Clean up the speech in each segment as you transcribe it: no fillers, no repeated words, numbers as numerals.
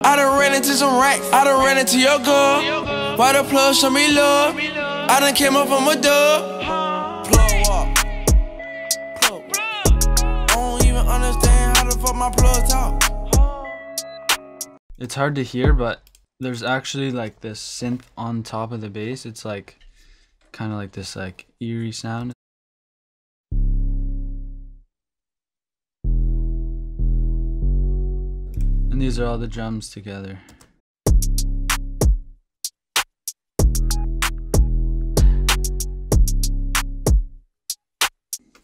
I done ran into some racks. I done ran into your girl. Why the plug show me love? I done came up from a dub. Plug walk. Plug. I don't even understand how the fuck my plug talk. It's hard to hear, but there's actually like this synth on top of the bass. It's like kind of like this like eerie sound. And these are all the drums together.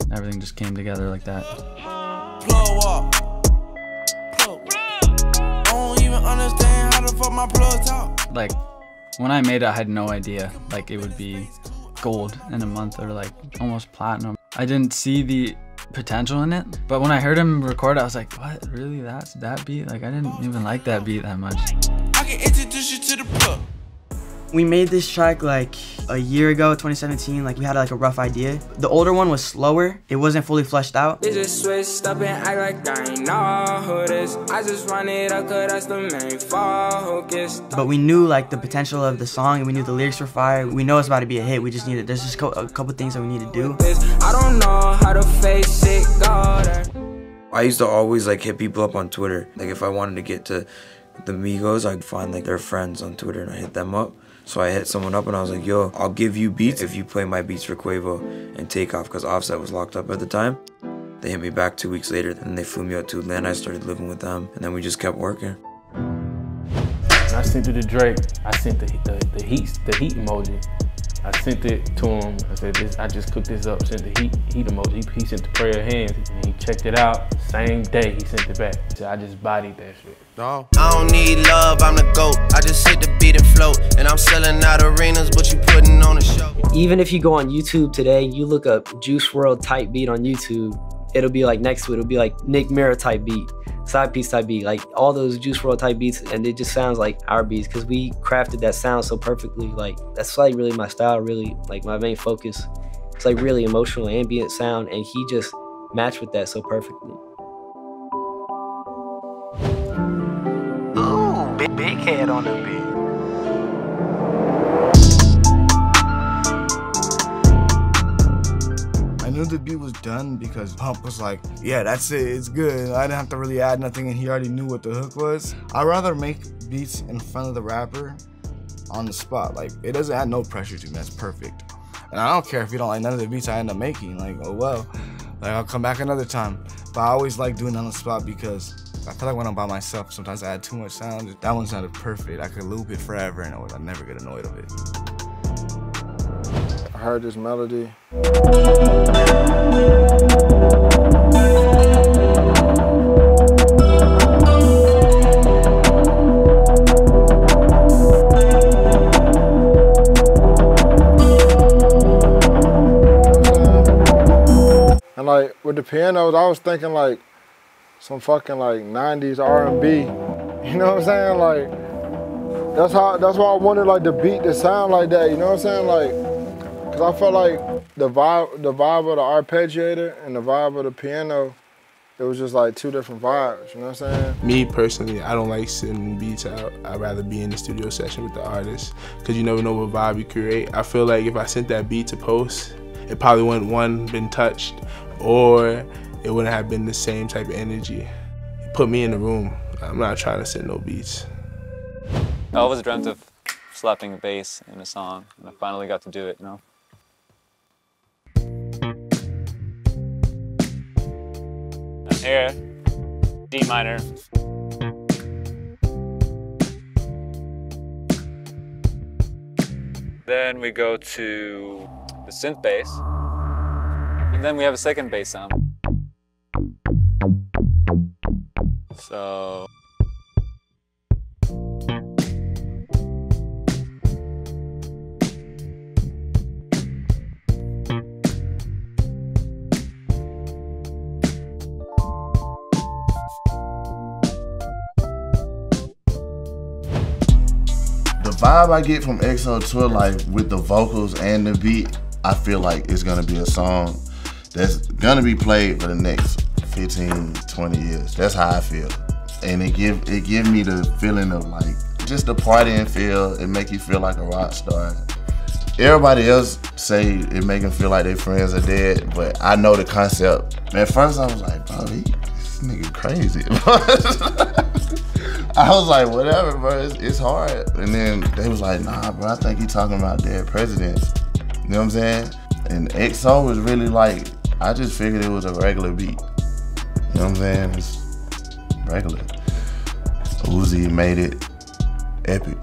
Everything just came together like that. Plug walk. Plug. I don't even understand how the fuck my plug talk. Like when I made it, I had no idea like it would be gold in a month or like almost platinum. I didn't see the potential in it, but when I heard him record, I was like, what, really? That's that beat? Like I didn't even like that beat that much. I can introduce you to the plug. We made this track like a year ago, 2017. Like we had like a rough idea. The older one was slower. It wasn't fully fleshed out. They just switched up and act like I ain't know who this. I just run it up cause that's the main focus. But we knew like the potential of the song and we knew the lyrics were fire. We know it's about to be a hit. We just needed, there's just a couple things that we need to do. I don't know how to face it, God. I used to always like hit people up on Twitter. Like if I wanted to get to the Migos, I'd find like their friends on Twitter and I hit them up. So I hit someone up and I was like, yo, I'll give you beats if you play my beats for Quavo and Takeoff, because Offset was locked up at the time. They hit me back 2 weeks later and they flew me out to Atlanta. I started living with them and then we just kept working. I sent it to Drake. I sent the heat emoji. I sent it to him. I said, I just cooked this up. Sent the heat emoji. He sent the prayer hands. And he checked it out. Same day he sent it back. So I just bodied that shit. No. I don't need love, I'm the GOAT. I just hit the beat and float. And I'm selling out arenas, but you putting on a show. Even if you go on YouTube today, you look up Juice WRLD type beat on YouTube, it'll be like next to it, it'll be like Nick Mira type beat, Side Piece type beat, like all those Juice WRLD type beats, and it just sounds like our beats because we crafted that sound so perfectly. Like that's like really my style, really like my main focus. It's like really emotional ambient sound, and he just matched with that so perfectly. Ooh, big head on the beat. I knew the beat was done because Pump was like, yeah, that's it, it's good. I didn't have to really add nothing and he already knew what the hook was. I'd rather make beats in front of the rapper on the spot. Like, it doesn't add no pressure to me, that's perfect. And I don't care if you don't like none of the beats I end up making, like, oh well. Like, I'll come back another time. But I always like doing it on the spot because I feel like when I'm by myself, sometimes I add too much sound. That one sounded perfect. I could loop it forever and I'd never get annoyed of it. I heard this melody. And like with the pianos, I was thinking like some fucking like 90s R&B. You know what I'm saying? Like that's why I wanted like the beat to sound like that. You know what I'm saying? Like, cause I felt like the vibe of the arpeggiator and the vibe of the piano, it was just like two different vibes. You know what I'm saying? Me personally, I don't like sending beats out. I'd rather be in the studio session with the artist, cause you never know what vibe you create. I feel like if I sent that beat to post, it probably wouldn't, one, been touched, or it wouldn't have been the same type of energy. Put me in the room. I'm not trying to send no beats. I always dreamt of slapping a bass in a song, and I finally got to do it, you know? And here, D minor. Then we go to the synth bass, and then we have a second bass sound. So the vibe I get from XO Tour, like with the vocals and the beat, I feel like it's gonna be a song that's gonna be played for the next 15, 20 years. That's how I feel. and it give me the feeling of like just the partying feel. It make you feel like a rock star. Everybody else say it make them feel like their friends are dead, but I know the concept. And at first I was like, bro, this nigga crazy. I was like, whatever, bro, it's hard. And then they was like, nah, bro, I think he talking about dead presidents. You know what I'm saying? And XO was really like, I just figured it was a regular beat. You know what I'm saying? It's regular. Uzi made it epic.